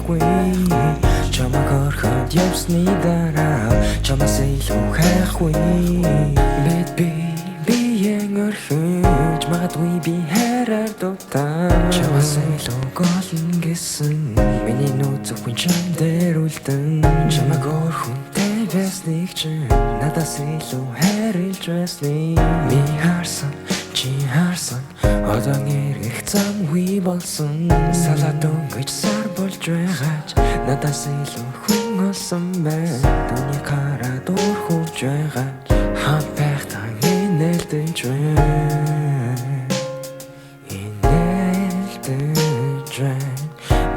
байхгүй чамаг орхоод явсны дараа чамаас илүү хайхгүй биеэн орхиж магадгүй би хараар дутаа чамаас илүү голн гэсэн миний нүд зөвхөн чам дээр үлдэн чамаг орхонтэй байсныг чинь надаас илүү хайрлж байсныг би харсан чи харсан одоо нэрх замгүй болсон салаад өнгөж сар болж байгаач надаас илүү хүн олсон байна түүний хараад урхууж байгаач хамт байхдаа инээлдэж байна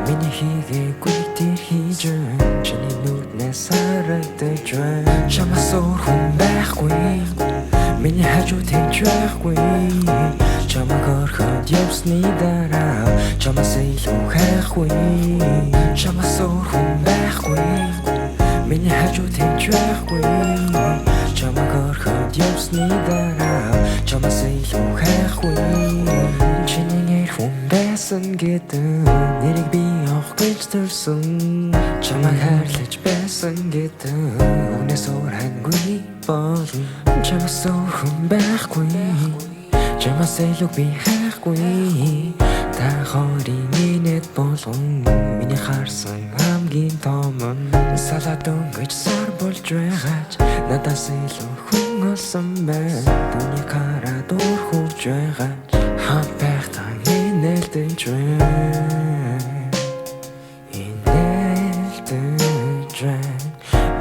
миний хийгээгүй тэр хийж байна чиний нүднээс харагдаж байна чамаас өөр хүн байхгүй миний хажууд хэнч байхгүй чамаг орхоод явсны дараа чамаас илүү хайхгүй чамаас өөр хүн байхгүй миний хажууд хэнч байхгүй чамаг орхоод явсны дараа чамаас илүү хайхгүй чиний нэр хүн байсан гэдэг нэрийг би авах гэж төрсөн чамаг хайрлаж байсан гэдэг үнээс өөр хангүй болно чамаас өөр хүн байхгүй чамаас илүү би хайхгүй та хоёрын минет болгон миний харсан хамгийн том салаад өнгөж сар болж байгаач надаас илүү хүн олсон байна түүний хараад урхууж байгаач хамт байхдаа инээлдэж байна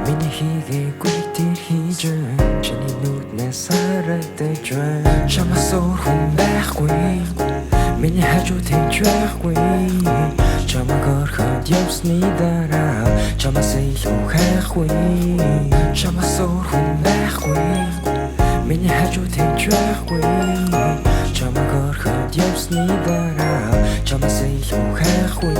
миний хийгээгүй тэр хийж байна чиний нүднээс харагдаж байна чамаас өөр хүн байхгүй миний хажууд хэнч байхгүй чамаг орхоод явсны дараа чамаас илүү хайхгүй чамаас өөр хүн байхгүй миний хажууд хэнч байхгүй чамаг орхоод явсны дараа чамаас илүү хайхгүй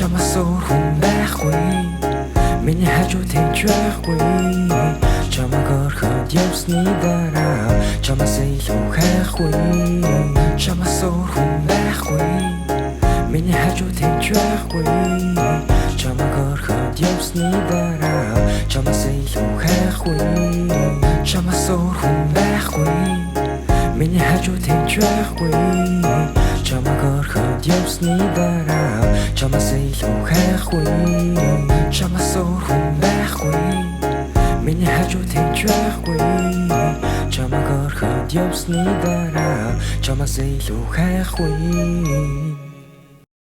чамаас өөр хүн байхгүй миний хажууд хэнч байхгүй чамаг орхоод явсны дараа чамаас илүү хайхгүй чамаас өөр хүн байхгүй миний хажууд хэнч байхгүй чамаг орхоод явсны дараа чамаас илүү хайхгүй чамаас өөр хүн байхгүй миний хажууд хэнч байхгүй чамаг орхоод явсны дараа чамаас илүү хайхгүй чамаас өөр хүн байхгүй миний хажууд хэнч байхгүй чамаг орхоод явсны дараа чамаас илүү хайхгүй